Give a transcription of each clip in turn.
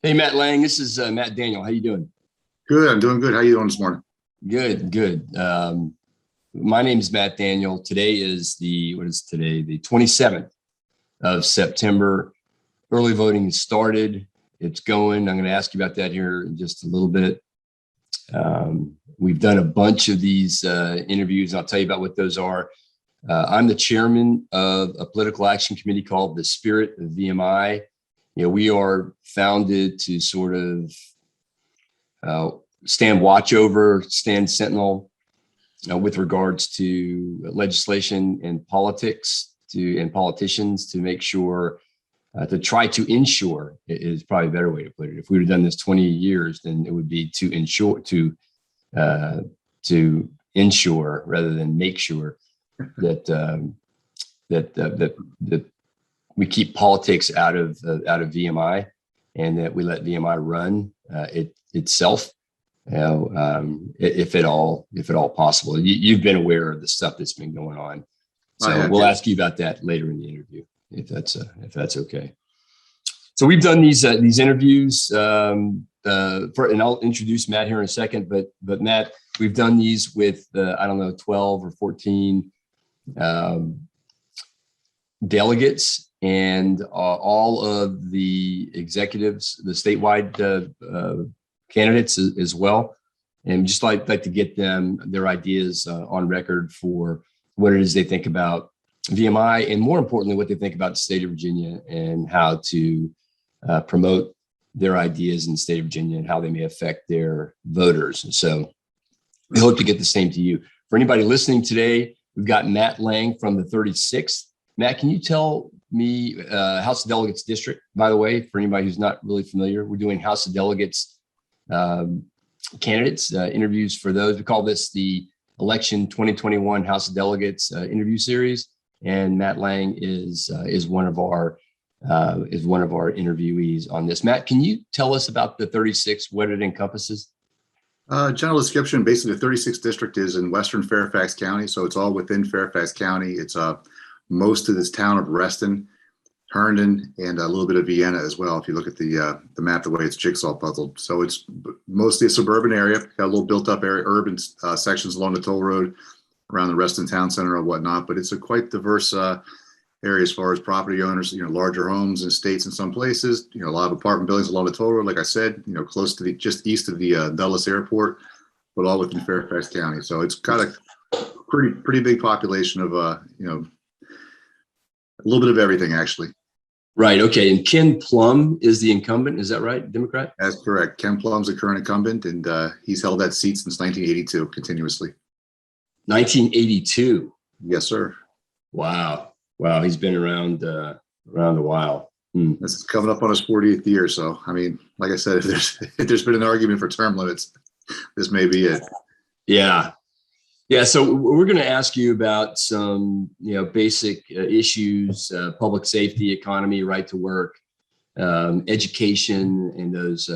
Hey, Matt Lang, this is Matt Daniel. How you doing? Good. I'm doing good. How you doing this morning? Good, good. My name is Matt Daniel. Today is what is today? The 27th of September. Early voting has started. It's going. I'm going to ask you about that here in just a little bit. We've done a bunch of these interviews. I'll tell you about what those are. I'm the chairman of a political action committee called the Spirit of VMI. We are founded to sort of stand watch over, stand sentinel with regards to legislation and politics and politicians to make sure to try to ensure is probably a better way to put it. If we would have done this 20 years, then it would be to ensure rather than make sure that that we keep politics out of VMI, and that we let VMI run itself, if at all possible. You've been aware of the stuff that's been going on, so we'll ask you about that later in the interview, if that's okay. So we've done these interviews, and I'll introduce Matt here in a second. But Matt, we've done these with 12 or 14 delegates, and all of the executives, the statewide candidates as well, and just like to get their ideas on record for what it is they think about VMI, and more importantly, what they think about the state of Virginia and how to promote their ideas in the state of Virginia and how they may affect their voters. And so we hope to get the same to you. For anybody listening today, we've got Matt Lang from the 36th. Matt, can you tell me House of Delegates district, by the way, for anybody who's not really familiar? We're doing House of Delegates candidates, interviews for those. We call this the Election 2021 House of Delegates interview series. And Matt Lang is one of our interviewees on this. Matt, can you tell us about the 36, what it encompasses? General description, basically the 36th district is in Western Fairfax County. So it's all within Fairfax County. It's most of this town of Reston, Herndon, and a little bit of Vienna as well. If you look at the map, the way it's jigsaw puzzled. So it's mostly a suburban area, got a little built up area, urban sections along the toll road around the Reston town center and whatnot, but it's a quite diverse area as far as property owners, larger homes and estates in some places, a lot of apartment buildings along the toll road, like I said, close to just east of the Dulles Airport, but all within Fairfax County. So it's got a pretty big population of, a little bit of everything, actually. Right. Okay. And Ken Plum is the incumbent. Is that right? Democrat? That's correct. Ken Plum's the current incumbent, and he's held that seat since 1982 continuously. 1982. Yes, sir. Wow. He's been around a while. This is coming up on his 40th year. So, I mean, like I said, if there's been an argument for term limits, this may be it. Yeah. So we're going to ask you about some, basic issues, public safety, economy, right to work, education, and those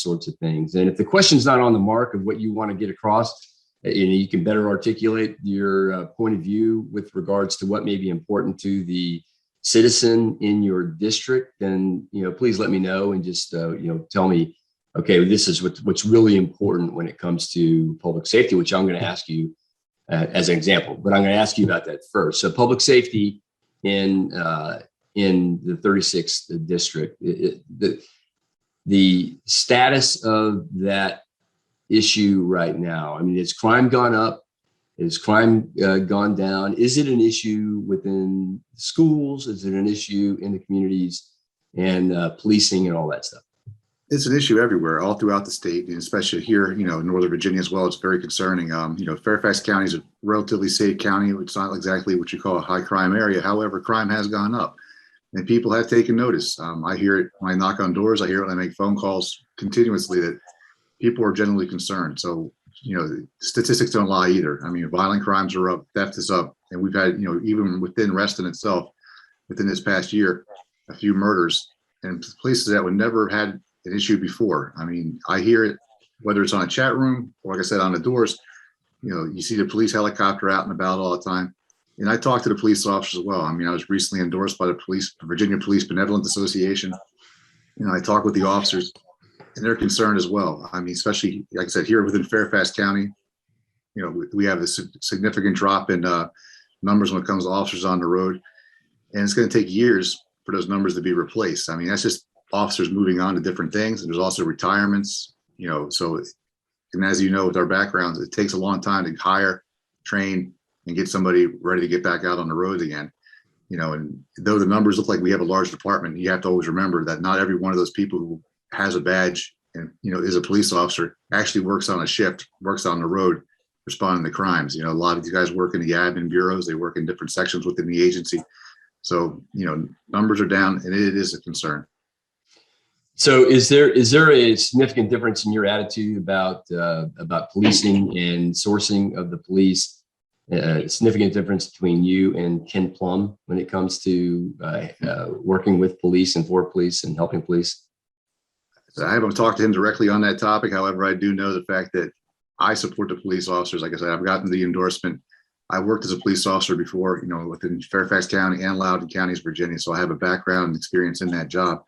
sorts of things. And if the question's not on the mark of what you want to get across, you can better articulate your point of view with regards to what may be important to the citizen in your district, then please let me know and just tell me, okay, this is what's really important when it comes to public safety, which I'm going to ask you as an example, but I'm going to ask you about that first. So public safety in the 36th district, the status of that issue right now. I mean, has crime gone up? Has crime gone down? Is it an issue within schools? Is it an issue in the communities and policing and all that stuff? It's an issue everywhere, all throughout the state, and especially here, in Northern Virginia as well. It's very concerning. Fairfax County is a relatively safe county. It's not exactly what you call a high crime area. However, crime has gone up, and people have taken notice. I hear it when I knock on doors. I hear it when I make phone calls continuously that people are generally concerned. So, statistics don't lie either. I mean, violent crimes are up, theft is up, and we've had, even within Reston itself, within this past year, a few murders in places that would never had an issue before. I mean, I hear it, whether it's on a chat room or, like I said, on the doors. You see the police helicopter out and about all the time. And I talk to the police officers as well. I mean, I was recently endorsed by the Virginia Police Benevolent Association. I talk with the officers, and they're concerned as well. I mean, especially like I said, here within Fairfax County, you know, we have a significant drop in numbers when it comes to officers on the road, and it's going to take years for those numbers to be replaced. I mean, that's just officers moving on to different things, and there's also retirements. You know, so and as you know, with our backgrounds, it takes a long time to hire, train, and get somebody ready to get back out on the road again. You know, and though the numbers look like we have a large department, you have to always remember that not every one of those people who has a badge and, you know, is a police officer actually works on a shift, works on the road, responding to crimes. You know, a lot of these guys work in the admin bureaus, they work in different sections within the agency. So, you know, numbers are down, and it is a concern. So is there a significant difference in your attitude about policing and sourcing of the police? A significant difference between you and Ken Plum when it comes to working with police and for police and helping police? So I haven't talked to him directly on that topic. However, I do know the fact that I support the police officers. Like I said, I've gotten the endorsement. I worked as a police officer before, you know, within Fairfax County and Loudoun counties, Virginia. So I have a background and experience in that job.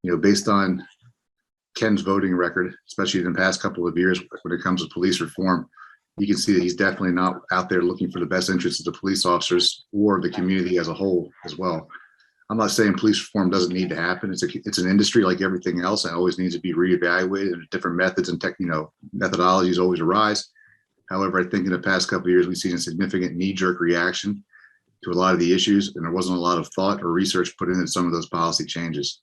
You know, based on Ken's voting record, especially in the past couple of years when it comes to police reform, you can see that he's definitely not out there looking for the best interests of the police officers or the community as a whole as well. I'm not saying police reform doesn't need to happen. It's an industry like everything else, and always needs to be reevaluated, and different methods and methodologies always arise. However, I think in the past couple of years, we've seen a significant knee-jerk reaction to a lot of the issues, and there wasn't a lot of thought or research put into some of those policy changes.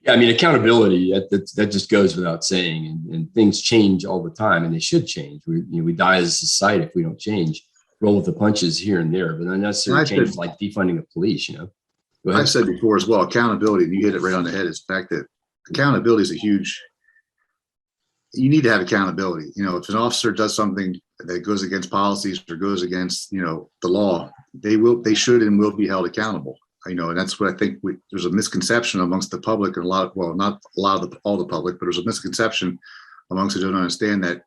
Yeah, I mean, accountability, that just goes without saying, and things change all the time, and they should change. We die as a society if we don't change, roll with the punches here and there, but unnecessary changes like defunding of police, you know. I've said before as well, accountability, and you hit it right on the head, is the fact that accountability is you need to have accountability. You know, if an officer does something that goes against policies or goes against, you know, the law, they should and will be held accountable. You know, and that's what I think there's a misconception amongst the public, and not all the public, but there's a misconception amongst who don't understand that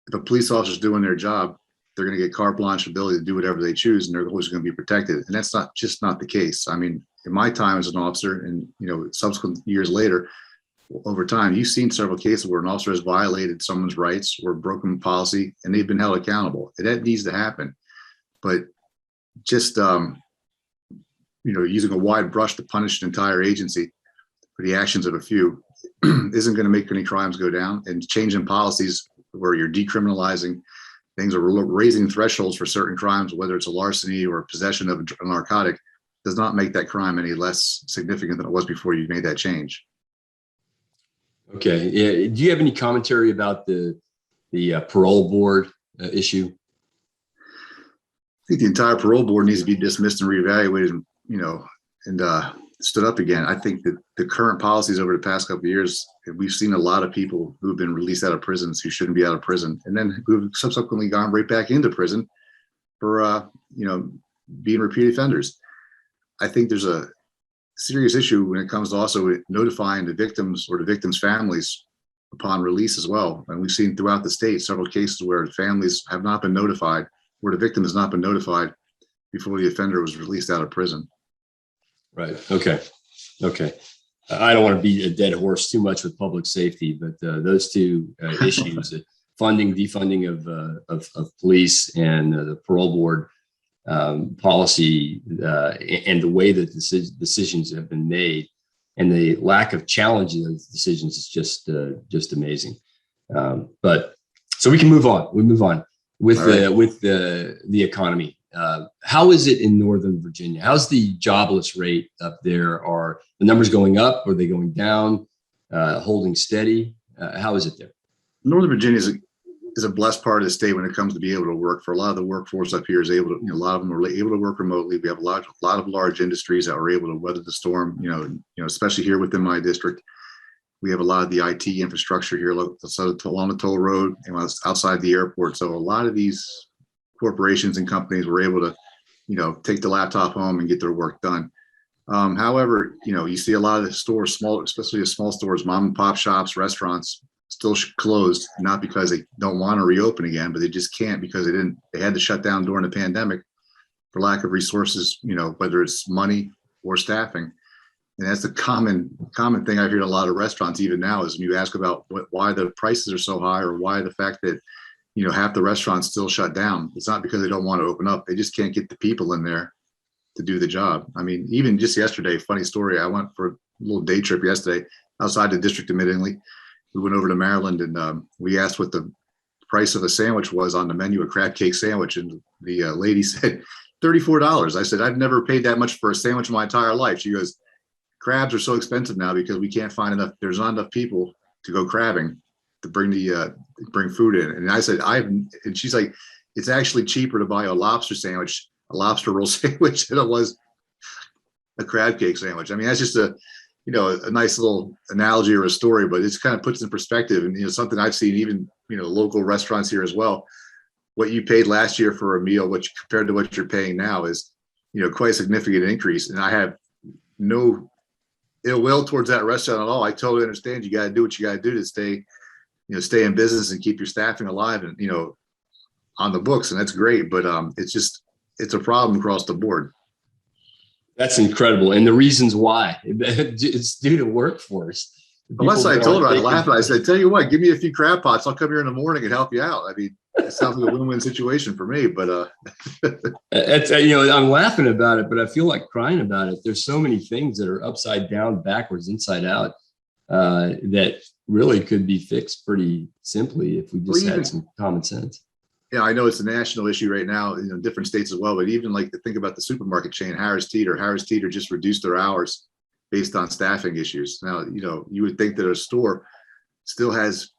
if a police officer's doing their job, they're going to get carte blanche ability to do whatever they choose, and they're always going to be protected. And that's not the case. I mean, in my time as an officer, and, you know, subsequent years later, over time, you've seen several cases where an officer has violated someone's rights or broken policy, and they've been held accountable. And that needs to happen. But just you know, using a wide brush to punish an entire agency for the actions of a few isn't going to make any crimes go down. And changing policies where you're decriminalizing things or raising thresholds for certain crimes, whether it's a larceny or possession of a narcotic, does not make that crime any less significant than it was before you made that change. Okay. Yeah. Do you have any commentary about the parole board issue? I think the entire parole board needs to be dismissed and reevaluated, and, you know, and stood up again. I think that the current policies over the past couple of years, we've seen a lot of people who've been released out of prisons who shouldn't be out of prison, and then who've subsequently gone right back into prison for, you know, being repeat offenders. I think there's a serious issue when it comes to also notifying the victims or the victims' families upon release as well. And we've seen throughout the state several cases where families have not been notified, where the victim has not been notified before the offender was released out of prison. Right. Okay. I don't want to beat a dead horse too much with public safety, but those two issues, funding, defunding of police, and the parole board policy, and the way that decisions have been made, and the lack of challenge of those decisions is just amazing. But so we can move on. We move on with the economy. How is it in Northern Virginia? How's the jobless rate up there? Are the numbers going up? Are they going down? Holding steady? How is it there? Northern Virginia is a blessed part of the state when it comes to being able to work. For a lot of the workforce up here is able to, you know, a lot of them are able to work remotely. We have a lot of large industries that are able to weather the storm. You know, especially here within my district, we have a lot of the IT infrastructure here along the toll road and outside the airport. So a lot of these corporations and companies were able to, you know, take the laptop home and get their work done. However, you know, you see a lot of the stores, especially the small stores, mom and pop shops, restaurants, still closed, not because they don't want to reopen again, but they just can't because they had to shut down during the pandemic for lack of resources, you know, whether it's money or staffing. And that's the common thing I hear in a lot of restaurants even now is when you ask about why the prices are so high or why the fact that, half the restaurants still shut down. It's not because they don't want to open up. They just can't get the people in there to do the job. I mean, even just yesterday, funny story, I went for a little day trip yesterday outside the district, admittingly. We went over to Maryland and we asked what the price of a sandwich was on the menu, a crab cake sandwich. And the lady said $34. I said, I've never paid that much for a sandwich in my entire life. She goes, crabs are so expensive now because we can't find enough. There's not enough people to go crabbing to bring bring food in. And I said, and she's like, it's actually cheaper to buy a lobster sandwich, a lobster roll sandwich than it was a crab cake sandwich. I mean, that's just a nice little analogy or a story, but it's kind of puts in perspective. And, something I've seen even, local restaurants here as well. What you paid last year for a meal, which compared to what you're paying now is, quite a significant increase. And I have no ill will towards that restaurant at all. I totally understand. You got to do what you got to do to stay in business and keep your staffing alive and, on the books. And that's great. But it's a problem across the board. That's incredible. And the reasons why it's due to workforce. Unless I told her, I laughed. I said, tell you what, give me a few crab pots. I'll come here in the morning and help you out. I mean, it sounds like a win-win situation for me, but it's, I'm laughing about it, but I feel like crying about it. There's so many things that are upside down, backwards, inside out, that really could be fixed pretty simply if we just had some common sense. Yeah, I know it's a national issue right now, different states as well, but even like to think about the supermarket chain, Harris Teeter just reduced their hours based on staffing issues. Now, you would think that a store still has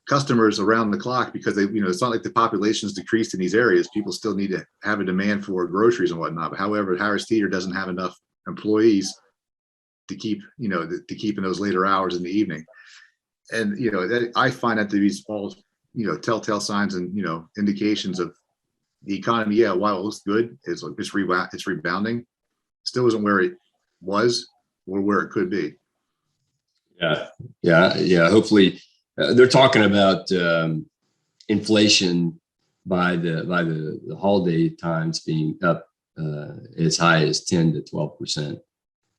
customers around the clock because they, it's not like the population's decreased in these areas. People still need to have a demand for groceries and whatnot. But however, Harris Teeter doesn't have enough employees to keep, to keep in those later hours in the evening. And, I find that to be all, telltale signs and, indications of the economy. Yeah, while it looks good, it's rebounding. Still isn't where it was or where it could be. Yeah. Hopefully, they're talking about inflation by the holiday times being up as high as 10 to 12%.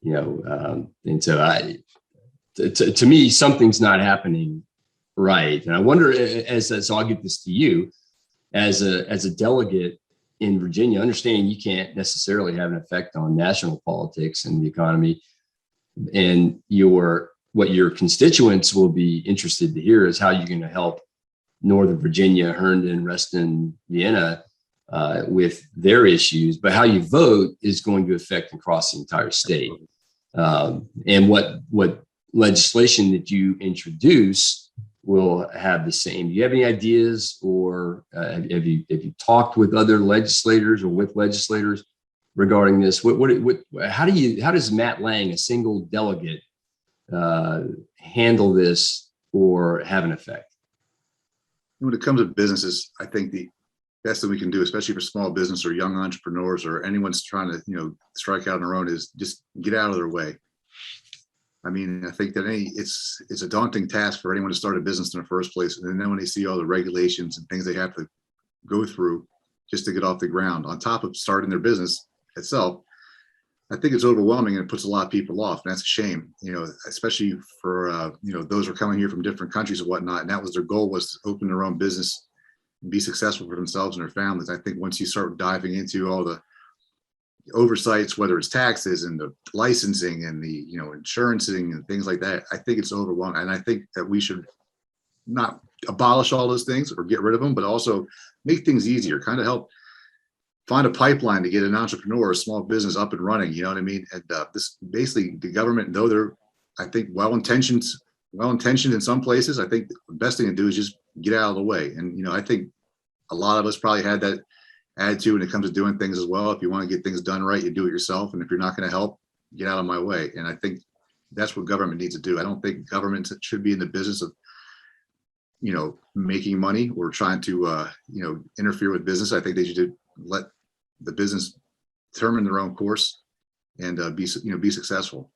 And so to me, something's not happening right. And I wonder, so I'll get this to you as a delegate in Virginia, understanding you can't necessarily have an effect on national politics and the economy, and what your constituents will be interested to hear is how you're going to help Northern Virginia, Herndon, Reston, Vienna with their issues, but how you vote is going to affect across the entire state. And what legislation that you introduce will have the same. Do you have any ideas, or have you talked with other legislators or with legislators regarding this? How does Matt Lang, a single delegate, handle this or have an effect? When it comes to businesses, I think the best thing we can do, especially for small business or young entrepreneurs or anyone's trying to, strike out on their own, is just get out of their way. I mean, I think that it's a daunting task for anyone to start a business in the first place. And then when they see all the regulations and things they have to go through just to get off the ground, on top of starting their business itself, I think it's overwhelming and it puts a lot of people off. And that's a shame, especially for, those who are coming here from different countries and whatnot. And that was their goal, was to open their own business and be successful for themselves and their families. I think once you start diving into all the oversights, whether it's taxes and the licensing and the, insurancing and things like that, I think it's overwhelming. And I think that we should not abolish all those things or get rid of them, but also make things easier, kind of help find a pipeline to get an entrepreneur or a small business up and running. You know what I mean? And this basically, the government, though they're, I think, well-intentioned in some places, I think the best thing to do is just get out of the way. And, I think a lot of us probably had that attitude when it comes to doing things as well. If you want to get things done right, you do it yourself. And if you're not going to help, get out of my way. And I think that's what government needs to do. I don't think government should be in the business of, making money or trying to, interfere with business. I think they should let the business determine their own course and be successful.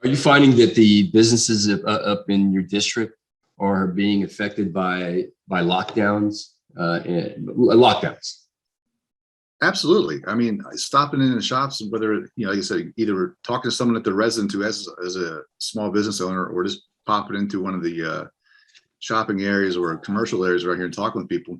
Are you finding that the businesses up in your district are being affected by lockdowns? Lockdowns? Absolutely. I mean, stopping in the shops, whether, like I said, either talking to someone at the resident who has as a small business owner, or just popping into one of the shopping areas or commercial areas right here and talking with people.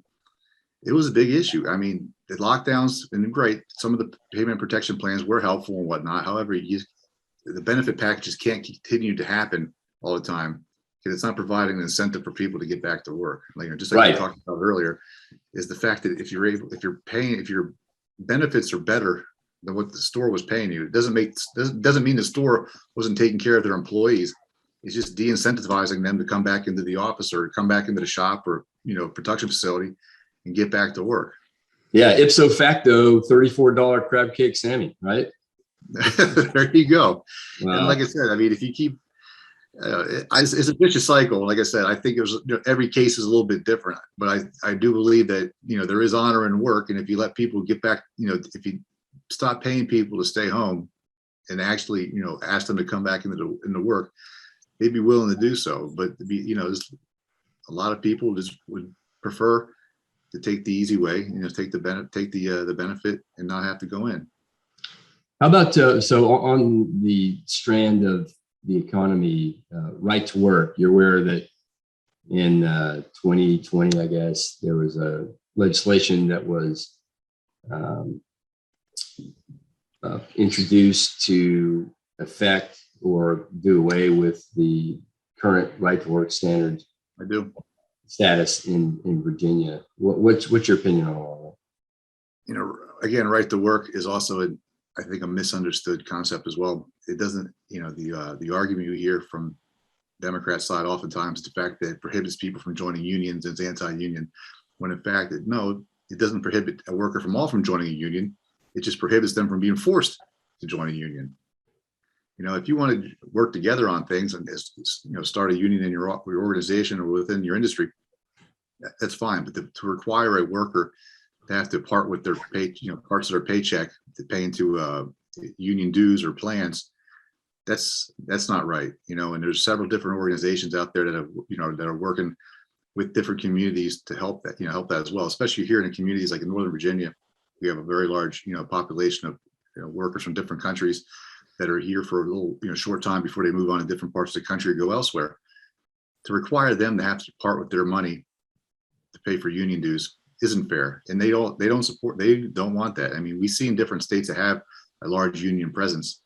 It was a big issue. I mean, the lockdowns and great. Some of the payment protection plans were helpful and whatnot. However, the benefit packages can't continue to happen all the time because it's not providing an incentive for people to get back to work. Like, just like we talked about earlier, is the fact that if your benefits are better than what the store was paying you, it doesn't mean the store wasn't taking care of their employees. It's just de-incentivizing them to come back into the office or come back into the shop or production facility and get back to work. Yeah, ipso facto, $34 crab cake Sammy, right? There you go. Wow. And like I said, I mean, if you keep, it's a vicious cycle. Like I said, I think every case is a little bit different, but I do believe that there is honor in work, and if you let people get back, if you stop paying people to stay home and actually ask them to come back into work, they'd be willing to do so. But a lot of people just would prefer to take the easy way, take the benefit and not have to go in. How about so on the strand of the economy, right to work? You're aware that in 2020, I guess, there was a legislation that was introduced to affect or do away with the current right to work standards. I do. Status in Virginia. What's your opinion on all that? Again, right to work is also I think a misunderstood concept as well. It doesn't, the argument you hear from Democrat side oftentimes is the fact that it prohibits people from joining unions and it's anti-union, when in fact, no, it doesn't prohibit a worker from joining a union. It just prohibits them from being forced to join a union. If you want to work together on things and start a union in your organization or within your industry, that's fine. But to require a worker to have to part with their pay, parts of their paycheck to pay into union dues or plans, that's not right. And there's several different organizations out there that have that are working with different communities to help that help that as well. Especially here in communities like in Northern Virginia, we have a very large population of workers from different countries that are here for a little short time before they move on to different parts of the country or go elsewhere. To require them to have to part with their money to pay for union dues isn't fair, and they don't want that. I mean, we see in different states that have a large union presence,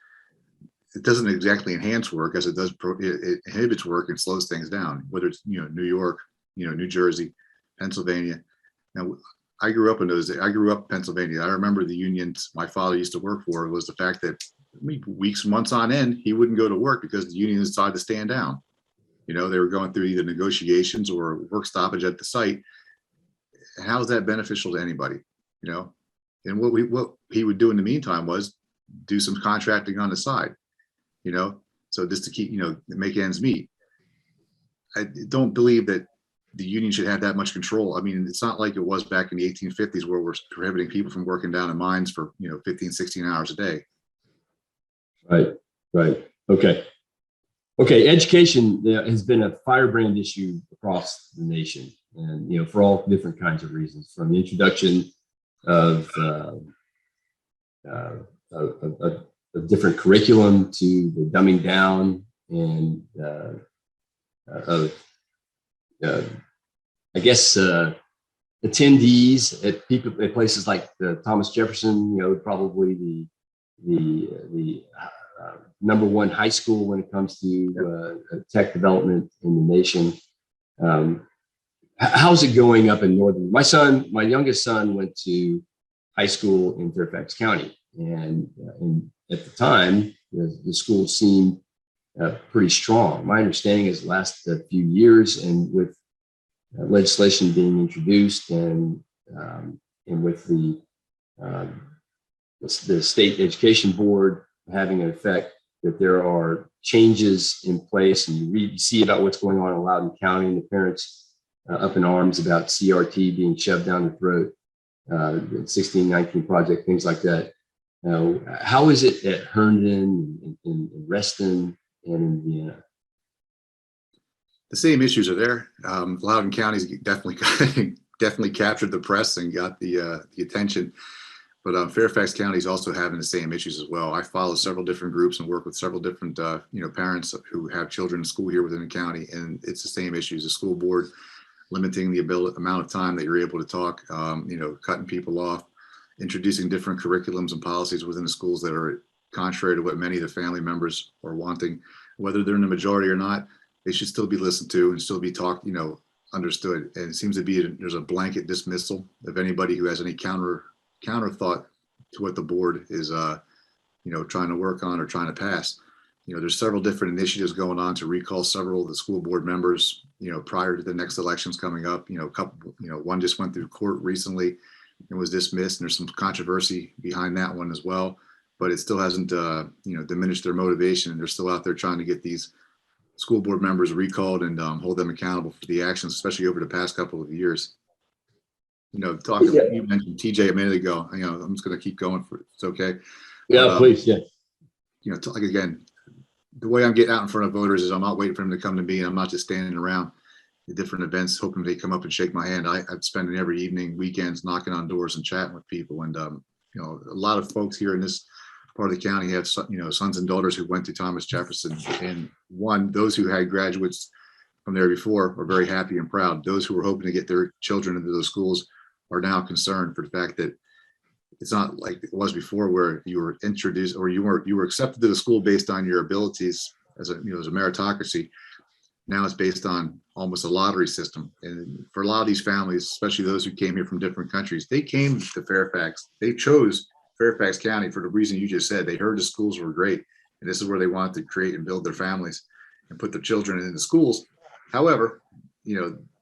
it doesn't exactly enhance work as it does. It inhibits work and slows things down. Whether it's New York, New Jersey, Pennsylvania. Now, I grew up in those days. I grew up in Pennsylvania. I remember the unions my father used to work for was the fact that weeks, months on end, he wouldn't go to work because the union decided to stand down. They were going through either negotiations or work stoppage at the site. How is that beneficial to anybody? And what he would do in the meantime was do some contracting on the side, so just to keep, make ends meet. I don't believe that the union should have that much control. I mean, it's not like it was back in the 1850s where we're prohibiting people from working down in mines for 15, 16 hours a day. Right. Okay. Education has been a firebrand issue across the nation, and for all different kinds of reasons, from the introduction of a different curriculum to the dumbing down and of I guess attendees at places like the Thomas Jefferson, probably the number one high school when it comes to tech development in the nation. How's it going up in Northern? My youngest son went to high school in Fairfax County, and at the time, the school seemed pretty strong. My understanding is the last few years, and with legislation being introduced, and with the state education board having an effect, that there are changes in place, and you see about what's going on in Loudoun County, and the parents up in arms about CRT being shoved down the throat, the 1619 project, things like that. How is it at Herndon, in Reston, and in Vienna? The same issues are there. Loudoun County's definitely captured the press and got the attention. But Fairfax County is also having the same issues as well. I follow several different groups and work with several different, parents who have children in school here within the county, and it's the same issues. The school board limiting the amount of time that you're able to talk, cutting people off, introducing different curriculums and policies within the schools that are contrary to what many of the family members are wanting. Whether they're in the majority or not, they should still be listened to and still be talked, understood. And it seems to be there's a blanket dismissal of anybody who has any counter thought to what the board is trying to work on or trying to pass. There's several different initiatives going on to recall several of the school board members, prior to the next elections coming up. One just went through court recently and was dismissed, and there's some controversy behind that one as well, but it still hasn't diminished their motivation, and they're still out there trying to get these school board members recalled and hold them accountable for the actions, especially over the past couple of years. Talking, you mentioned TJ a minute ago. I'm just going to keep going for it's okay. Yeah, please. Yeah. Like again, the way I'm getting out in front of voters is I'm not waiting for them to come to me, and I'm not just standing around the different events hoping they come up and shake my hand. I'm spending every evening, weekends, knocking on doors and chatting with people. And a lot of folks here in this part of the county have sons and daughters who went to Thomas Jefferson, and those who had graduates from there before are very happy and proud. Those who were hoping to get their children into those schools are now concerned for the fact that it's not like it was before, where you were introduced or you were accepted to the school based on your abilities as a meritocracy. Now it's based on almost a lottery system. And for a lot of these families, especially those who came here from different countries, they came to Fairfax. They chose Fairfax County for the reason you just said. They heard the schools were great, and this is where they wanted to create and build their families and put their children in the schools. However,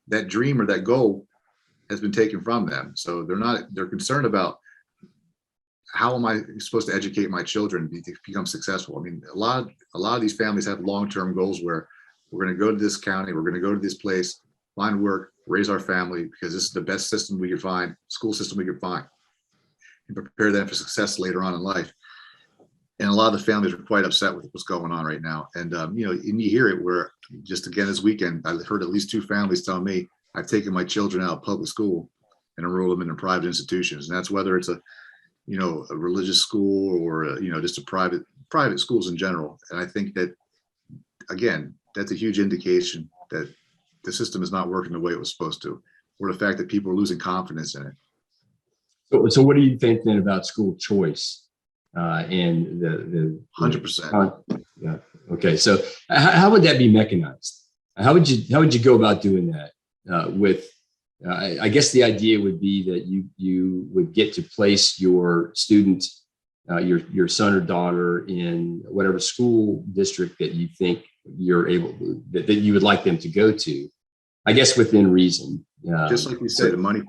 that dream or that goal has been taken from them. So they're concerned about, how am I supposed to educate my children to become successful? I mean, a lot of these families have long-term goals where we're going to go to this county, we're going to go to this place, find work, raise our family, because this is the best system we could find, school system we could find, and prepare them for success later on in life. And a lot of the families are quite upset with what's going on right now. And, and you hear it where just again this weekend, I heard at least 2 families tell me, I've taken my children out of public school and enrolled them in private institutions. And that's whether it's a religious school or, just a private schools in general. And I think that, again, that's a huge indication that the system is not working the way it was supposed to, or the fact that people are losing confidence in it. So what do you think then about school choice and the 100%? Yeah. Okay. So how would that be mechanized? How would you go about doing that I guess the idea would be that you would get to place your student, your son or daughter, in whatever school district that you think that you would like them to go to, I guess within reason. Just like you said, the money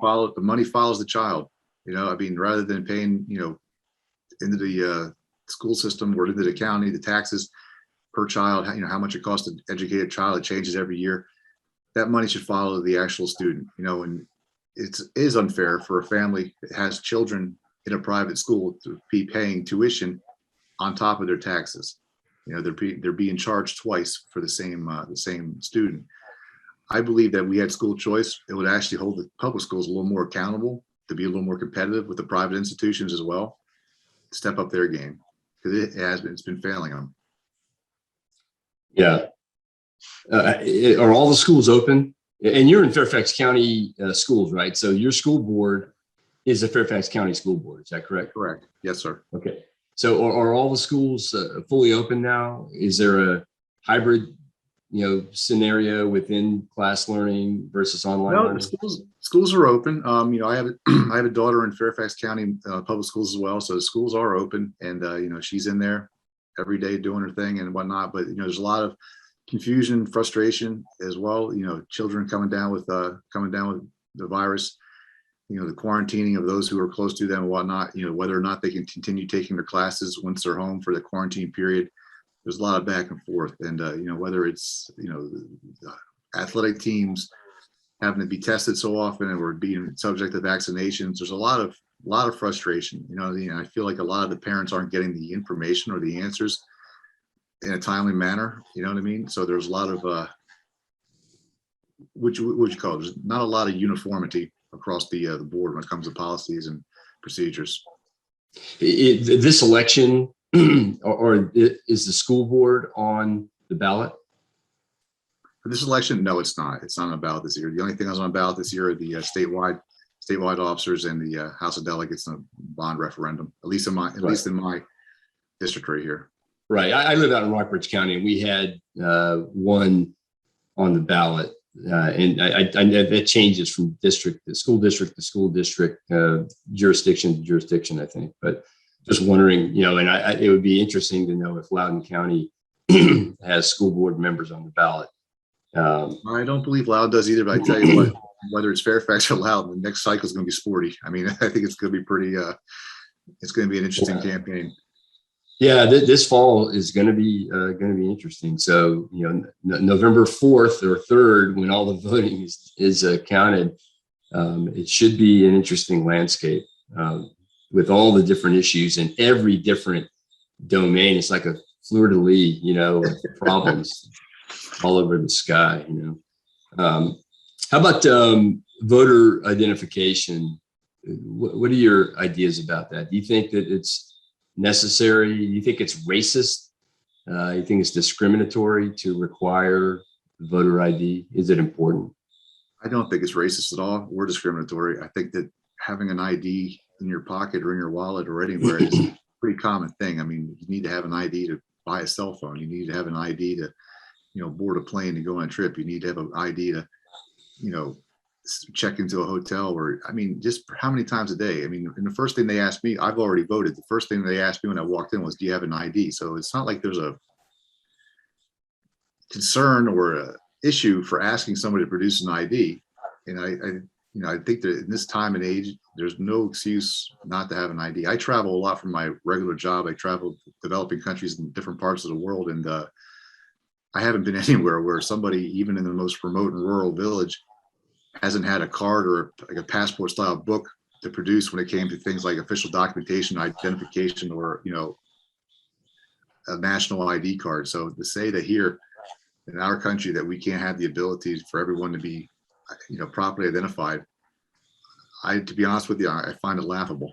follows the child. Rather than paying, into the school system or into the county, the taxes per child, how much it costs to educate a child, it changes every year. That money should follow the actual student, and it is unfair for a family that has children in a private school to be paying tuition on top of their taxes. They're being charged twice for the same student. I believe that we had school choice, it would actually hold the public schools a little more accountable, to be a little more competitive with the private institutions as well, step up their game, because it's been failing them. Yeah. Are all the schools open? And you're in Fairfax County schools, right? So your school board is a Fairfax County school board. Is that correct? Correct. Yes, sir. Okay. So are all the schools fully open now? Is there a hybrid, scenario within class learning versus online learning? Schools are open. I have a daughter in Fairfax County public schools as well. So the schools are open, and she's in there every day doing her thing and whatnot. But there's a lot of confusion, frustration as well. Children coming down with the virus. The quarantining of those who are close to them and whatnot. Whether or not they can continue taking their classes once they're home for the quarantine period. There's a lot of back and forth, and whether it's the athletic teams having to be tested so often and we're being subject to vaccinations. There's a lot of frustration. I feel like a lot of the parents aren't getting the information or the answers in a timely manner. You know what I mean? So there's a lot of what you call it? There's not a lot of uniformity across the board when it comes to policies and procedures. This election, or is the school board on the ballot? For this election, no, it's not. It's not on the ballot this year. The only thing that's on the ballot this year are the statewide officers and the House of Delegates and the bond referendum. At least in my district right here. Right. I live out in Rockbridge County, and we had one on the ballot, and I know that changes from district to school district to school district, jurisdiction to jurisdiction, I think. But just wondering, and it would be interesting to know if Loudoun County has school board members on the ballot. I don't believe Loudoun does either, but I tell you what, whether it's Fairfax or Loudoun, the next cycle is going to be sporty. I mean, I think it's going to be pretty. It's going to be an interesting campaign. Yeah, this fall is going to be interesting. So November 4th or 3rd, when all the voting is counted, it should be an interesting landscape with all the different issues and every different domain. It's like a fleur de lis, of problems all over the sky. How about voter identification? What are your ideas about that? Do you think that it's necessary? You think it's racist? You think it's discriminatory to require voter ID? Is it important? I don't think it's racist at all or discriminatory. I think that having an ID in your pocket or in your wallet or anywhere is a pretty common thing. I mean, you need to have an ID to buy a cell phone. You need to have an ID to, board a plane and go on a trip. You need to have an ID to, check into a hotel, or just how many times a day? And the first thing they asked me, I've already voted. The first thing they asked me when I walked in was, do you have an ID? So it's not like there's a concern or a issue for asking somebody to produce an ID. And I think that in this time and age, there's no excuse not to have an ID. I travel a lot from my regular job. I travel developing countries in different parts of the world. And I haven't been anywhere where somebody, even in the most remote and rural village, hasn't had a card or like a passport style book to produce when it came to things like official documentation, identification, or, a national ID card. So to say that here in our country that we can't have the ability for everyone to be, properly identified, to be honest with you, I find it laughable.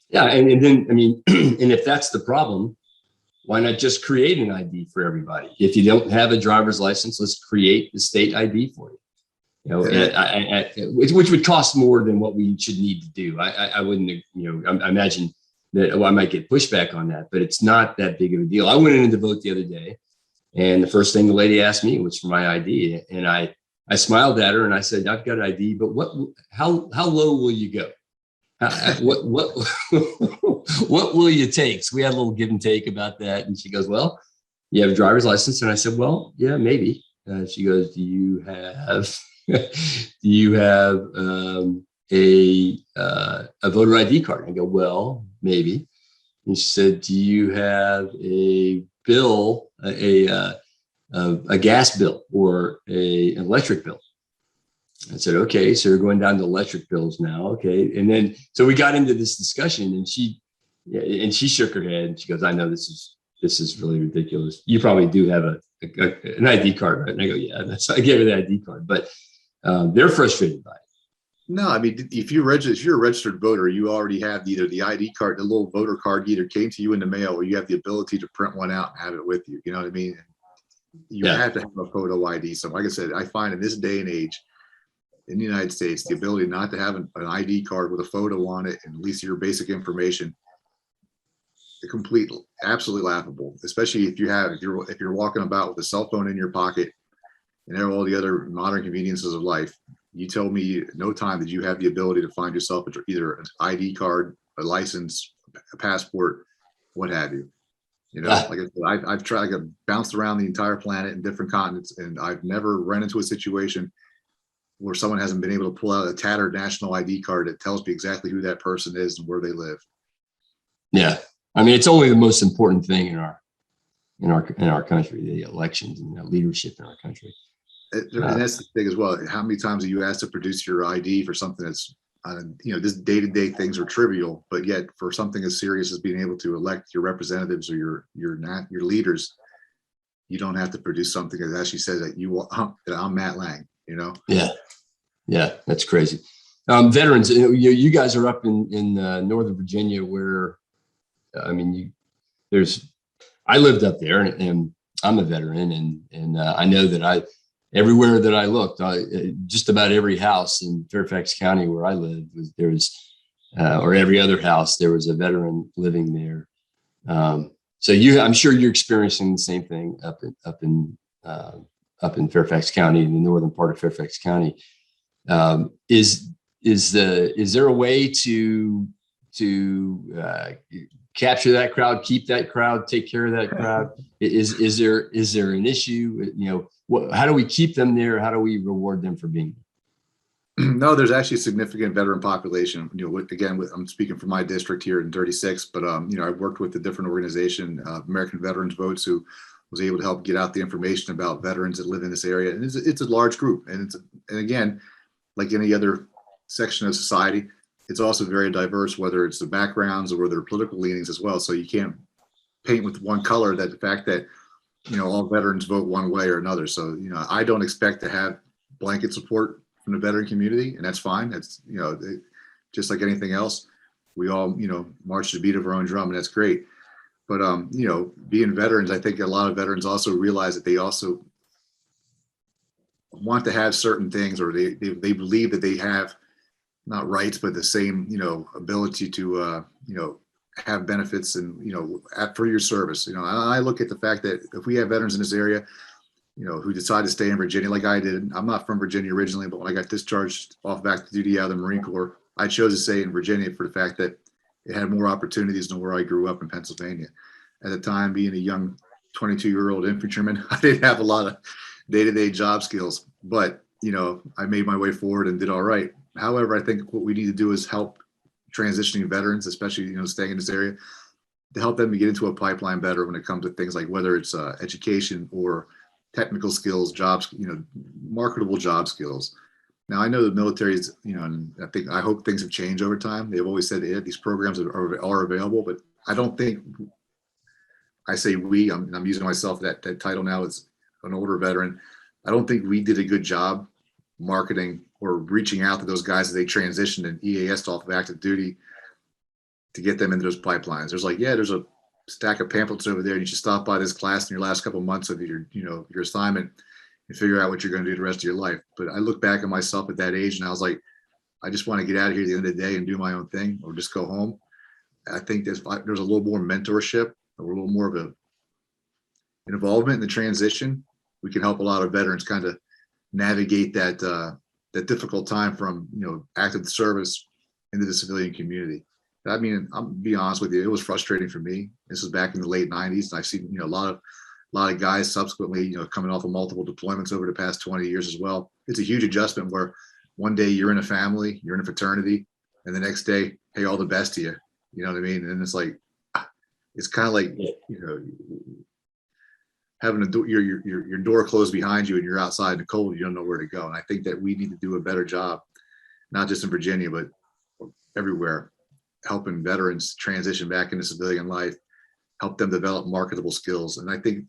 Yeah. And then, and if that's the problem, why not just create an ID for everybody? If you don't have a driver's license, let's create the state ID for you. Which would cost more than what we should need to do. I wouldn't, I imagine that I might get pushback on that, but it's not that big of a deal. I went in to vote the other day, and the first thing the lady asked me was for my ID, and I smiled at her and I said, "I've got an ID, but how low will you go? What will you take?" So we had a little give and take about that, and she goes, "Well, you have a driver's license," and I said, "Well, yeah, maybe." She goes, "Do you have?" Do you have a voter ID card? I go, well, maybe. And she said, do you have a bill, a gas bill or an electric bill? I said, okay, so we're going down to electric bills now. Okay. And then, so we got into this discussion, and she shook her head and she goes, I know this is really ridiculous. You probably do have an ID card, right? And I go, yeah, I gave her the ID card, but they're frustrated by it. No, if you're a registered voter, you already have either the ID card, the little voter card either came to you in the mail, or you have the ability to print one out and have it with you. You know what I mean? You have to have a photo ID. So like I said, I find in this day and age in the United States, the ability not to have an ID card with a photo on it and at least your basic information, absolutely laughable, especially if you're walking about with a cell phone in your pocket and all the other modern conveniences of life. You tell me no time that you have the ability to find yourself either an ID card, a license, a passport, what have you. Like I said, I've tried to bounce around the entire planet in different continents, and I've never run into a situation where someone hasn't been able to pull out a tattered national ID card that tells me exactly who that person is and where they live. Yeah. It's only the most important thing in our country, the elections and the leadership in our country. And that's the thing as well. How many times are you asked to produce your ID for something that's, just day-to-day things are trivial, but yet for something as serious as being able to elect your representatives or your leaders, you don't have to produce something that actually says that that I'm Matt Lang. Yeah, that's crazy. Veterans, you guys are up in Northern Virginia, where I mean, I lived up there, and I'm a veteran, and I know that everywhere that I looked, just about every house in Fairfax County where I lived, or every other house, there was a veteran living there. So I'm sure you're experiencing the same thing up in Fairfax County, in the northern part of Fairfax County. Is there a way to capture that crowd, keep that crowd, take care of that crowd? Is there an issue? How do we keep them there? How do we reward them for being there? No, there's actually a significant veteran population. Again, I'm speaking for my district here in 36, but I've worked with a different organization, American Veterans Votes, who was able to help get out the information about veterans that live in this area. And it's a large group, and again, like any other section of society, it's also very diverse, whether it's the backgrounds or their political leanings as well. So you can't paint with one color that the fact that all veterans vote one way or another. So I don't expect to have blanket support from the veteran community, and that's fine. That's just like anything else. We all march to the beat of our own drum, and that's great. But being veterans, I think a lot of veterans also realize that they also want to have certain things, or they believe that they have not rights, but the same ability to have benefits and for your service. I look at the fact that if we have veterans in this area who decide to stay in Virginia like I did. I'm not from Virginia originally, but when I got discharged off back to duty out of the Marine Corps, I chose to stay in Virginia for the fact that it had more opportunities than where I grew up in Pennsylvania. At the time, being a young 22-year-old infantryman, I didn't have a lot of day-to-day job skills, but I made my way forward and did all right. However, I think what we need to do is help transitioning veterans, especially staying in this area, to help them to get into a pipeline better when it comes to things like whether it's education or technical skills, jobs, marketable job skills. Now, I know the military is, and I hope things have changed over time. They've always said these programs are available, but I don't think, I say we, I'm using myself that title now as an older veteran. I don't think we did a good job marketing or reaching out to those guys as they transitioned and EAS off of active duty to get them into those pipelines. There's a stack of pamphlets over there, and you should stop by this class in your last couple of months of your assignment and figure out what you're going to do the rest of your life. But I look back at myself at that age, and I was like, I just want to get out of here at the end of the day and do my own thing, or just go home. I think there's a little more mentorship, or a little more of an involvement in the transition. We can help a lot of veterans kind of navigate that difficult time from active service into the civilian community. I mean, I'll be honest with you, it was frustrating for me. This was back in the late 90s, and I've seen a lot of guys subsequently coming off of multiple deployments over the past 20 years as well. It's a huge adjustment where one day you're in a family, you're in a fraternity, and the next day, hey, all the best to you. You know what I mean? And it's like, it's kind of like having your door closed behind you and you're outside in the cold, you don't know where to go. And I think that we need to do a better job, not just in Virginia, but everywhere, helping veterans transition back into civilian life, help them develop marketable skills. And I think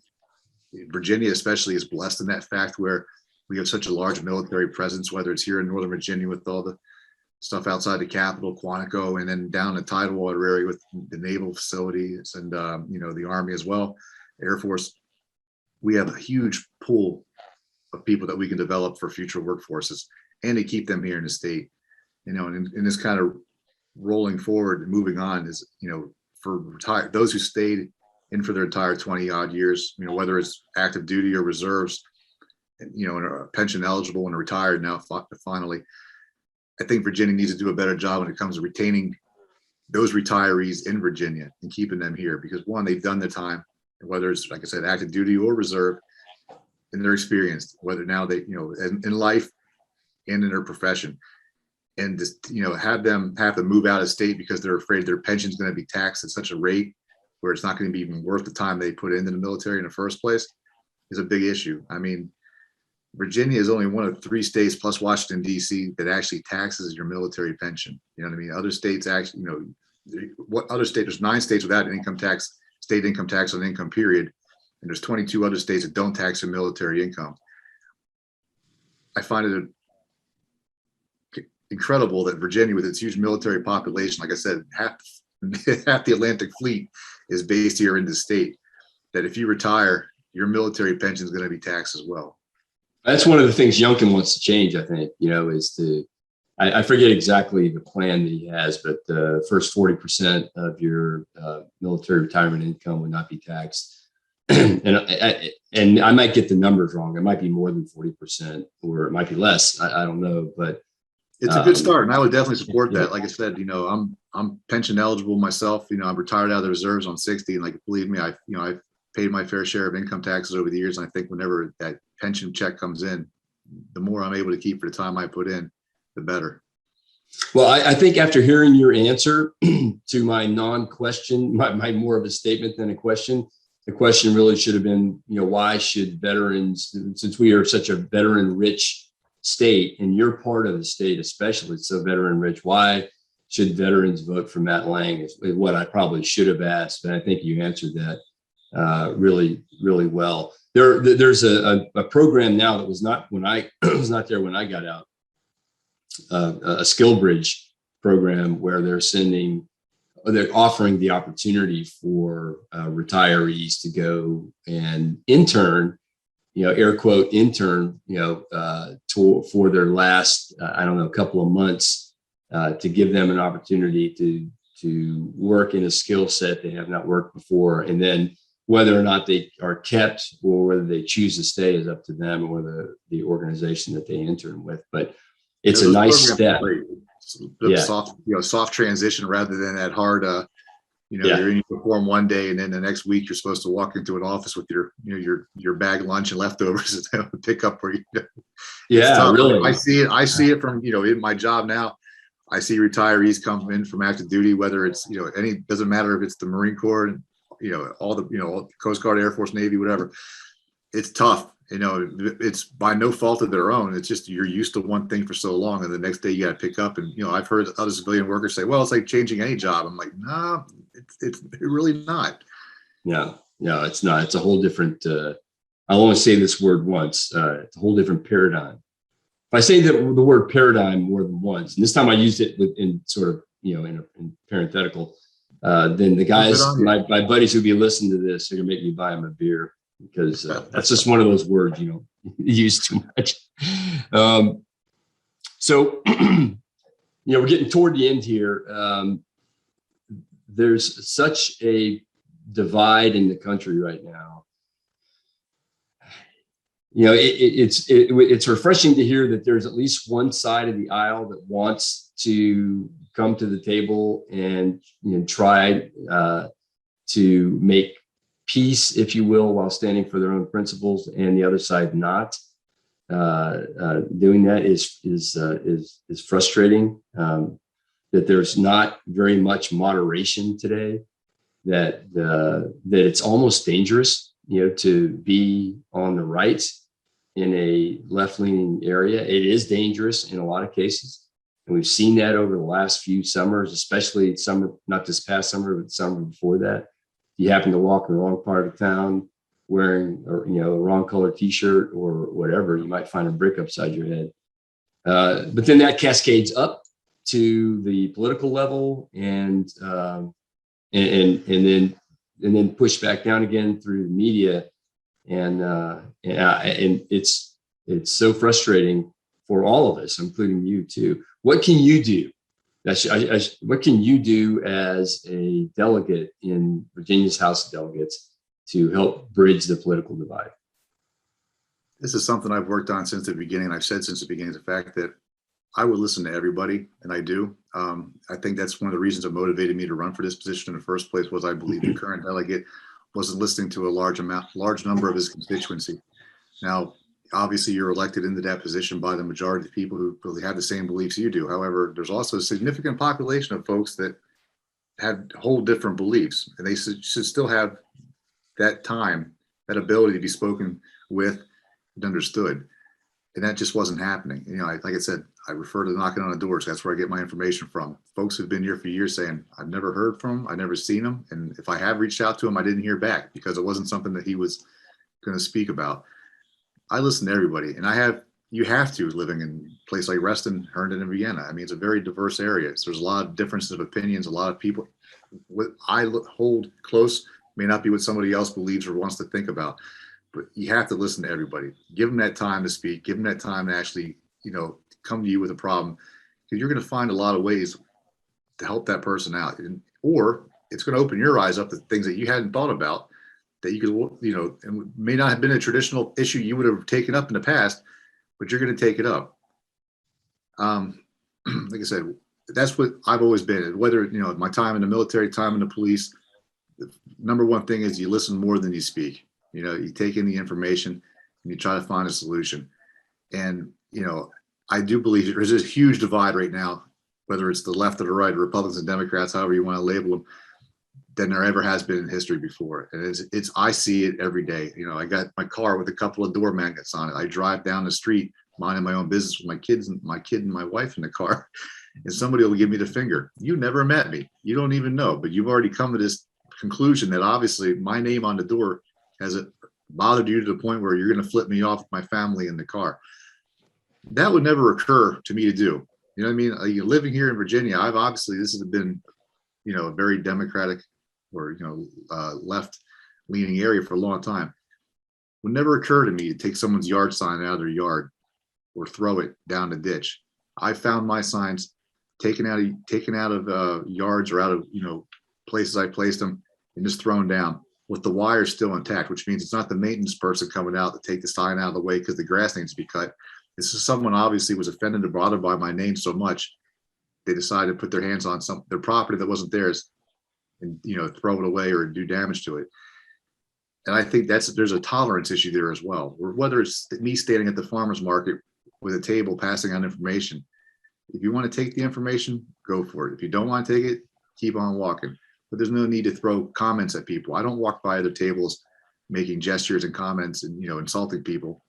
Virginia especially is blessed in that fact where we have such a large military presence, whether it's here in Northern Virginia with all the stuff outside the Capitol, Quantico, and then down in the Tidewater area with the naval facilities and the Army as well, Air Force. We have a huge pool of people that we can develop for future workforces and to keep them here in the state. And in this kind of rolling forward and moving on is, for those who stayed in for their entire 20 odd years, whether it's active duty or reserves, and are pension eligible and are retired now, finally, I think Virginia needs to do a better job when it comes to retaining those retirees in Virginia and keeping them here, because one, they've done the time, whether it's, like I said, active duty or reserve, and they're experienced, whether now they, in life and in their profession. And just, have them have to move out of state because they're afraid their pension is going to be taxed at such a rate where it's not going to be even worth the time they put into the military in the first place is a big issue. I mean, Virginia is only one of 3 states plus Washington, D.C. that actually taxes your military pension. You know what I mean? Other states actually, what other state, there's 9 states without an income tax, state income tax on income period. And there's 22 other states that don't tax your military income. I find it incredible that Virginia, with its huge military population, like I said, half the Atlantic Fleet is based here in the state, that if you retire, your military pension is going to be taxed as well. That's one of the things Youngkin wants to change, I think, is to, I forget exactly the plan that he has, but the first 40% of your military retirement income would not be taxed. and I might get the numbers wrong. It might be more than 40%, or it might be less. I don't know, but it's a good start, and I would definitely support that. Like I said, I'm pension eligible myself. I'm retired out of the reserves on 60, and like, believe me, I've paid my fair share of income taxes over the years. And I think whenever that pension check comes in, the more I'm able to keep for the time I put in, the better. Well, I think after hearing your answer to my non-question, my more of a statement than a question, the question really should have been, why should veterans, since we are such a veteran-rich state, and you're part of the state, especially so veteran-rich, why should veterans vote for Matt Lang is what I probably should have asked, and I think you answered that really, really well. There's a program now that was not when I was not there when I got out, a skill bridge program where they're offering the opportunity for retirees to go and intern, air quote intern, for their last, couple of months, to give them an opportunity to work in a skill set they have not worked before. And then whether or not they are kept or whether they choose to stay is up to them or the organization that they intern with. But it's a nice step. Soft transition rather than that hard, you're in uniform one day and then the next week you're supposed to walk into an office with your bag lunch and leftovers and pick up where you. Yeah, really. I see it from, in my job now. I see retirees come in from active duty, whether it's, doesn't matter if it's the Marine Corps, all the Coast Guard, Air Force, Navy, whatever. It's tough. It's by no fault of their own. It's just you're used to one thing for so long, and the next day you got to pick up. And I've heard other civilian workers say, "Well, it's like changing any job." I'm like, "No, it's really not." No, it's not. It's a whole different. I only say this word once. It's a whole different paradigm. If I say the word paradigm more than once, and this time I used it in sort of in parenthetical, then the guys, my buddies who be listening to this, are gonna make me buy them a beer. Because that's just one of those words you don't use too much. So, we're getting toward the end here. There's such a divide in the country right now. It's refreshing to hear that there's at least one side of the aisle that wants to come to the table and try to make peace, if you will, while standing for their own principles, and the other side not doing that is frustrating. That there's not very much moderation today. That it's almost dangerous, to be on the right in a left-leaning area. It is dangerous in a lot of cases, and we've seen that over the last few summers, especially summer, not this past summer, but summer before that. You happen to walk in the wrong part of town wearing a wrong color t-shirt or whatever, you might find a brick upside your head. But then that cascades up to the political level and then push back down again through the media. And it's so frustrating for all of us, including you too. What can you do? What can you do as a delegate in Virginia's House of Delegates to help bridge the political divide? This is something I've worked on since the beginning. I've said since the beginning, the fact that I would listen to everybody, and I do. I think that's one of the reasons that motivated me to run for this position in the first place, was I believe the current delegate wasn't listening to a large number of his constituency. Now, obviously, you're elected into that position by the majority of people who really have the same beliefs you do. However, there's also a significant population of folks that had whole different beliefs, and they should still have that time, that ability to be spoken with and understood. And that just wasn't happening. Like I said, I refer to knocking on the doors. That's where I get my information from. Folks who've been here for years saying, I've never heard from him, I've never seen him. And if I have reached out to him, I didn't hear back because it wasn't something that he was going to speak about. I listen to everybody, and I have you have to living in a place like Reston, Herndon, and Vienna. I mean, it's a very diverse area. So there's a lot of differences of opinions. A lot of people, what I hold close may not be what somebody else believes or wants to think about. But you have to listen to everybody. Give them that time to speak. Give them that time to actually, come to you with a problem, because you're going to find a lot of ways to help that person out, or it's going to open your eyes up to things that you hadn't thought about that you could, and may not have been a traditional issue you would have taken up in the past, but you're going to take it up. Like I said, that's what I've always been. Whether, my time in the military, time in the police, the number one thing is you listen more than you speak. You take in the information and you try to find a solution. And, I do believe there's this huge divide right now, whether it's the left or the right, Republicans and Democrats, however you want to label them, than there ever has been in history before. And I see it every day. I got my car with a couple of door magnets on it. I drive down the street, minding my own business with my kids and my kid and my wife in the car, and somebody will give me the finger. You never met me. You don't even know, but you've already come to this conclusion that obviously my name on the door has bothered you to the point where you're going to flip me off with my family in the car. That would never occur to me to do. You know what I mean? Like, living here in Virginia, this has been, a very democratic or, left leaning area for a long time. It would never occur to me to take someone's yard sign out of their yard or throw it down the ditch. I found my signs taken out of yards or out of, places I placed them and just thrown down with the wire still intact, which means it's not the maintenance person coming out to take the sign out of the way because the grass needs to be cut. This is someone obviously was offended and bothered by my name so much, they decided to put their hands on their property that wasn't theirs and, throw it away or do damage to it. And I think there's a tolerance issue there as well, or whether it's me standing at the farmer's market with a table passing on information. If you want to take the information, go for it. If you don't want to take it, keep on walking. But there's no need to throw comments at people. I don't walk by other tables making gestures and comments and, insulting people.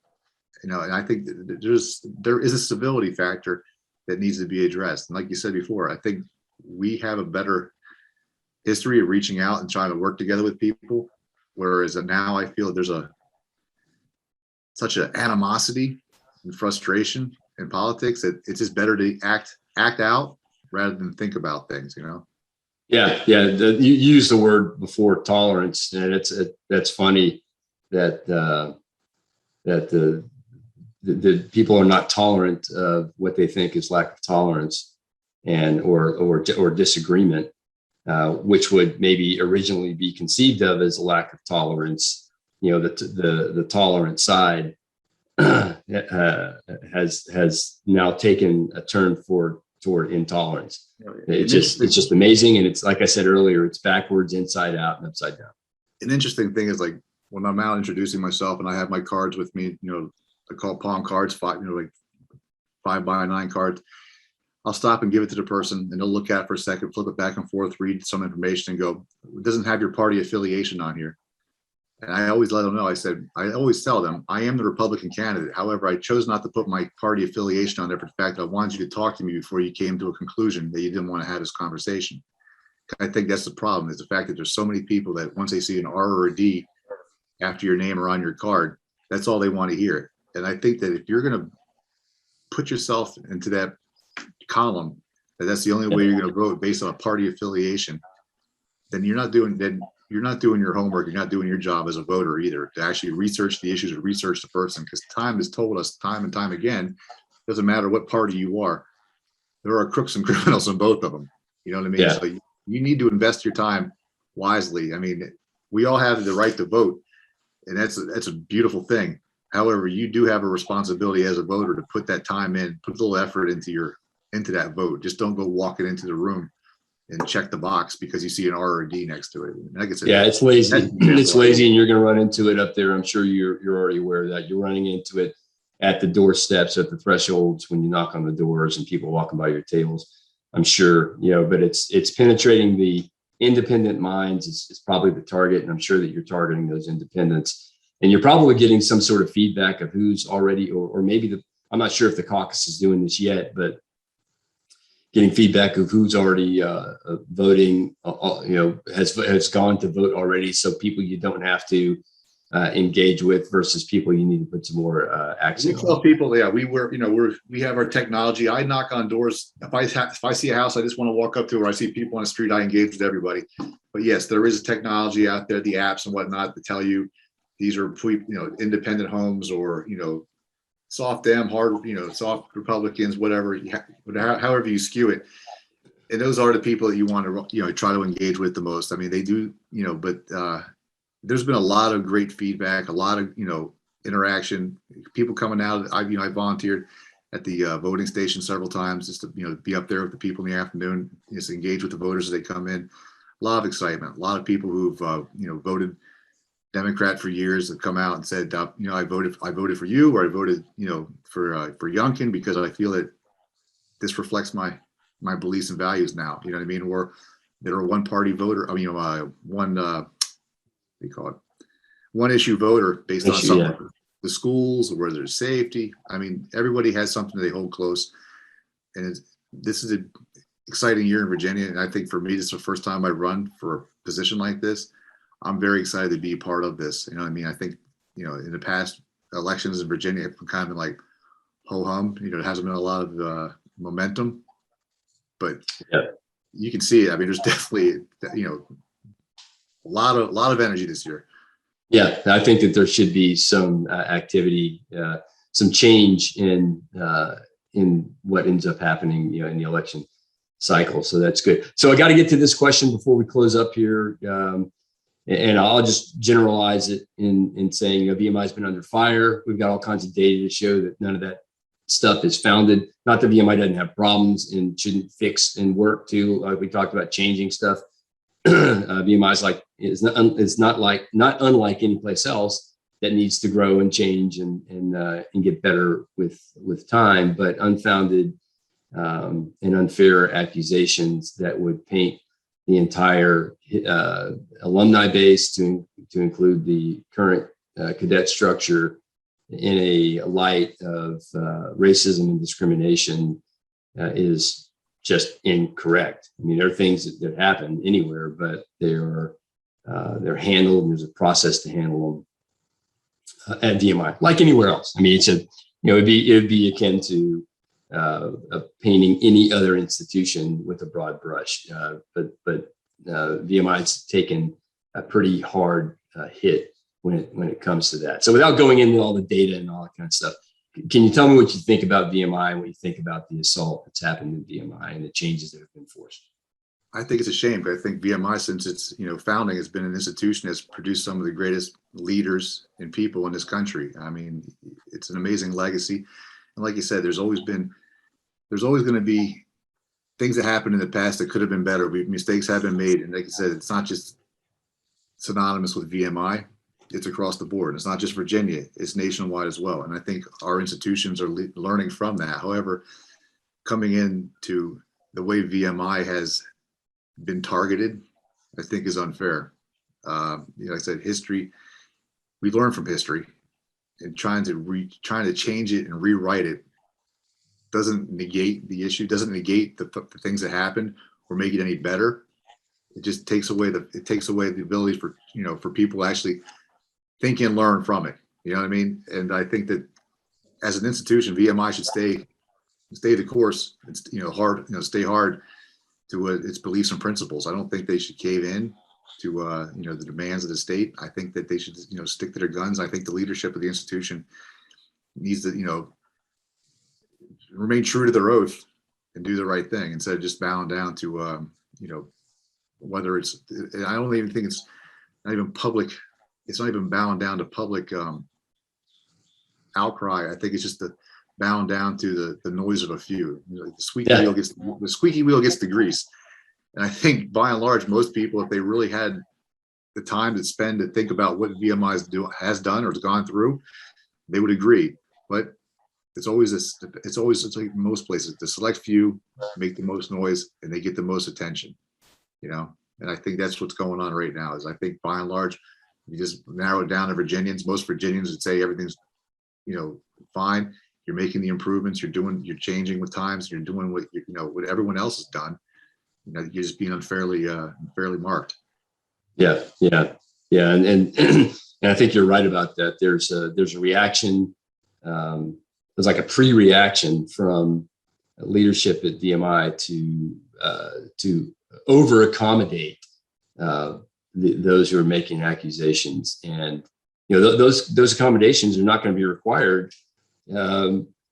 And I think there is a civility factor that needs to be addressed. And like you said before, I think we have a better history of reaching out and trying to work together with people. Whereas now I feel there's such an animosity and frustration in politics that it's just better to act out rather than think about things, Yeah. You used the word before, tolerance, and that's funny that the people are not tolerant of what they think is lack of tolerance and or disagreement, which would maybe originally be conceived of as a lack of tolerance. The tolerant side has now taken a turn toward intolerance. It's just amazing, and it's like I said earlier, it's backwards, inside out, and upside down. An interesting thing is, like, when I'm out introducing myself and I have my cards with me, I call palm cards, like 5x9 cards. I'll stop and give it to the person, and they'll look at it for a second, flip it back and forth, read some information, and go, "It doesn't have your party affiliation on here." And I always let them know. I always tell them, I am the Republican candidate. However, I chose not to put my party affiliation on there for the fact that I wanted you to talk to me before you came to a conclusion that you didn't want to have this conversation. I think that's the problem, is the fact that there's so many people that once they see an R or a D after your name or on your card, that's all they want to hear. And I think that if you're going to put yourself into that column, that's the only way you're going to vote based on a party affiliation, then you're not doing your homework. You're not doing your job as a voter either, to actually research the issues or research the person. Because time has told us time and time again, doesn't matter what party you are, there are crooks and criminals in both of them. You know what I mean? Yeah. So you need to invest your time wisely. I mean, we all have the right to vote, and that's a beautiful thing. However, you do have a responsibility as a voter to put that time in, put a little effort into that vote. Just don't go walking into the room and check the box because you see an R or a D next to it. Like I said, yeah, it's lazy. It's lazy, and you're going to run into it up there. I'm sure you're already aware of that. You're running into it at the doorsteps, at the thresholds, when you knock on the doors and people walking by your tables. I'm sure, but it's penetrating the independent minds. It's probably the target, and I'm sure that you're targeting those independents. And you're probably getting some sort of feedback of who's already, or maybe I'm not sure if the caucus is doing this yet, but getting feedback of who's already voting, has gone to vote already. So people you don't have to engage with versus people you need to put some more We accent tell on? people, yeah, we have our technology. I knock on doors. If I see a house, I just want to walk up to, or I see people on the street, I engage with everybody. But yes, there is a technology out there, the apps and whatnot, to tell you these are independent homes, or soft Dem, hard, soft Republicans, whatever, however you skew it. And those are the people that you want to try to engage with the most. I mean, they do, but there's been a lot of great feedback, a lot of interaction, people coming out. I volunteered at the voting station several times just to be up there with the people in the afternoon, just engage with the voters as they come in. A lot of excitement, a lot of people who've voted Democrat for years have come out and said, I voted for you, or I voted for Youngkin because I feel that this reflects my beliefs and values now. You know what I mean? Or they're a one party voter. They call it one issue voter based on something, the schools, or whether there's safety. I mean, everybody has something they hold close. And this is an exciting year in Virginia. And I think for me, this is the first time I run for a position like this. I'm very excited to be part of this. You know what I mean? I think, in the past elections in Virginia have kind of been like ho-hum. There hasn't been a lot of momentum, but you can see it. I mean, there's definitely, a lot of energy this year. Yeah, I think that there should be some activity, some change in what ends up happening, in the election cycle. So that's good. So I got to get to this question before we close up here, and I'll just generalize it in saying, VMI has been under fire. We've got all kinds of data to show that none of that stuff is founded. Not that VMI doesn't have problems and shouldn't fix and work too. Like we talked about changing stuff. VMI is not unlike any place else that needs to grow and change and get better with time, but unfounded and unfair accusations that would paint the entire alumni base to include the current cadet structure in a light of racism and discrimination is just incorrect. I mean, there are things that happen anywhere, but they're handled, and there's a process to handle them at VMI, like anywhere else. I mean, it'd be akin to painting any other institution with a broad brush, but VMI's taken a pretty hard hit when it comes to that. So without going into all the data and all that kind of stuff, can you tell me what you think about VMI and what you think about the assault that's happened in VMI and the changes that have been forced? I think it's a shame, but I think VMI, since its founding, has been an institution that's produced some of the greatest leaders and people in this country. I mean, it's an amazing legacy, and like you said, there's always going to be things that happened in the past that could have been better. Mistakes have been made, and like I said, it's not just synonymous with VMI. It's across the board. It's not just Virginia, it's nationwide as well. And I think our institutions are learning from that. However, coming into the way VMI has been targeted, I think is unfair. Like I said, history, we learn from history, and trying to change it and rewrite it doesn't negate the issue, doesn't negate the things that happened or make it any better. It just takes away the ability for people to actually think and learn from it. You know what I mean? And I think that as an institution, VMI should stay the course. It's stay hard to its beliefs and principles. I don't think they should cave in to the demands of the state. I think that they should stick to their guns. I think the leadership of the institution needs to remain true to their oath and do the right thing instead of just bowing down to whether it's. I don't even think it's not even public. It's not even bowing down to public outcry. I think it's just bowing down to the noise of a few. The squeaky wheel gets the grease. And I think by and large, most people, if they really had the time to spend to think about what VMI has done or has gone through, they would agree. But it's like most places, the select few make the most noise and they get the most attention. And I think that's what's going on right now. Is I think by and large, you just narrow it down to Virginians. Most Virginians would say everything's, fine. You're making the improvements. You're changing with times. You're doing what everyone else has done. You're just being unfairly marked. Yeah. And And I think you're right about that. There's a reaction. There's like a pre-reaction from leadership at VMI to over accommodate those who are making accusations, and those accommodations are not going to be required,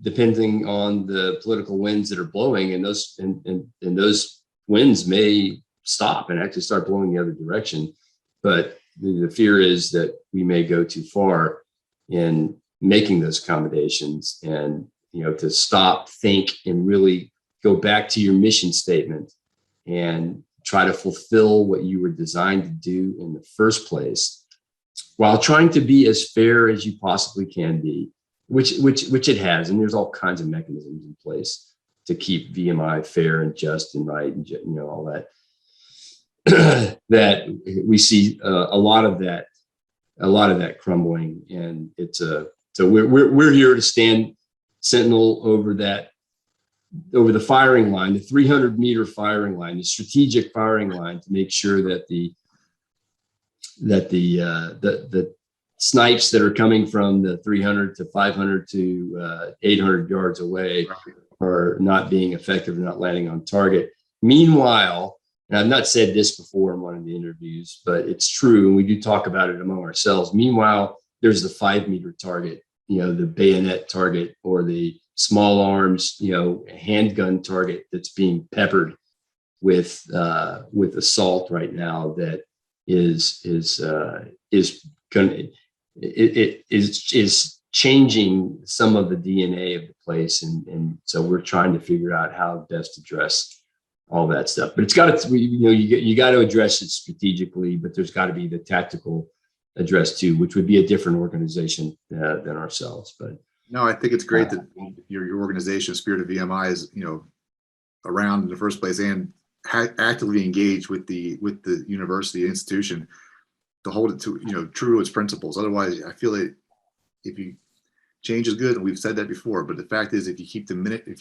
depending on the political winds that are blowing, and those winds may stop and actually start blowing the other direction. But the fear is that we may go too far in making those accommodations, and to stop, think, and really go back to your mission statement and try to fulfill what you were designed to do in the first place, while trying to be as fair as you possibly can be, which it has. And there's all kinds of mechanisms in place to keep VMI fair and just and right, and all that. That we see a lot of that crumbling, and so we're here to stand sentinel over the firing line, the 300-meter firing line, the strategic firing line, to make sure that the snipes that are coming from the 300 to 500 to 800 yards away are not being effective and not landing on target. Meanwhile, and I've not said this before in one of the interviews, but it's true, and we do talk about it among ourselves. Meanwhile, there's the 5-meter target, the bayonet target, or the small arms, handgun target that's being peppered with assault right now. That is changing some of the DNA of the place, and so we're trying to figure out how best to address all that stuff. But it's got to, you got to address it strategically, but there's got to be the tactical address too, which would be a different organization than ourselves. But no, I think it's great that your organization, Spirit of VMI, is around in the first place and actively engaged with the university institution to hold it to true to its principles. Otherwise, I feel that if you change is good, and we've said that before, but the fact is, if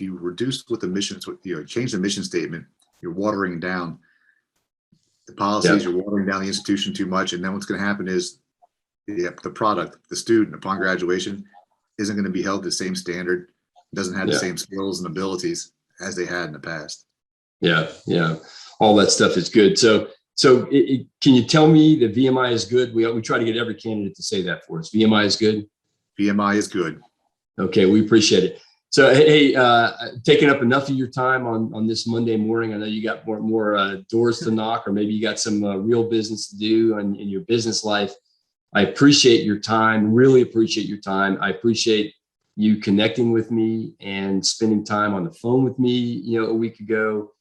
you reduce what the mission, change the mission statement, you're watering down the policies, you're watering down the institution too much, and then what's going to happen is the product, the student, upon graduation, isn't going to be held to the same standard, doesn't have the same skills and abilities as they had in the past. Yeah. All that stuff is good. So can you tell me that VMI is good? We try to get every candidate to say that for us. VMI is good? VMI is good. Okay, we appreciate it. So, hey, taking up enough of your time on this Monday morning. I know you got more doors to knock, or maybe you got some real business to do in your business life. I appreciate your time, really appreciate your time. I appreciate you connecting with me and spending time on the phone with me, a week ago.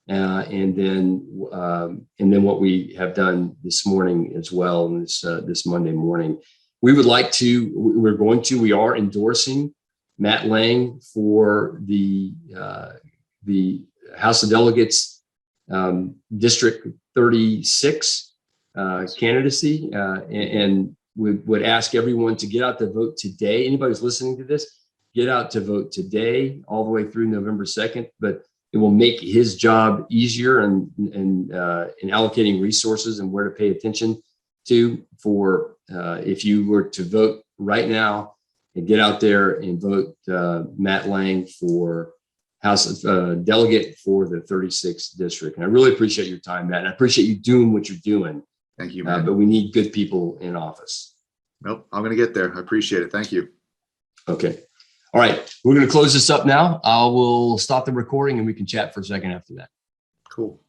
And then what we have done this morning as well, this Monday morning. We are endorsing Matt Lang for the House of Delegates District 36 candidacy, and we would ask everyone to get out to vote today. Anybody who's listening to this, get out to vote today, all the way through November 2nd. But it will make his job easier in allocating resources and where to pay attention to for if you were to vote right now and get out there and vote Matt Lang for House Delegate for the 36th district. And I really appreciate your time, Matt. And I appreciate you doing what you're doing. Thank you, man. But we need good people in office. Nope, I'm going to get there. I appreciate it. Thank you. Okay. All right. We're going to close this up now. I will stop the recording and we can chat for a second after that. Cool.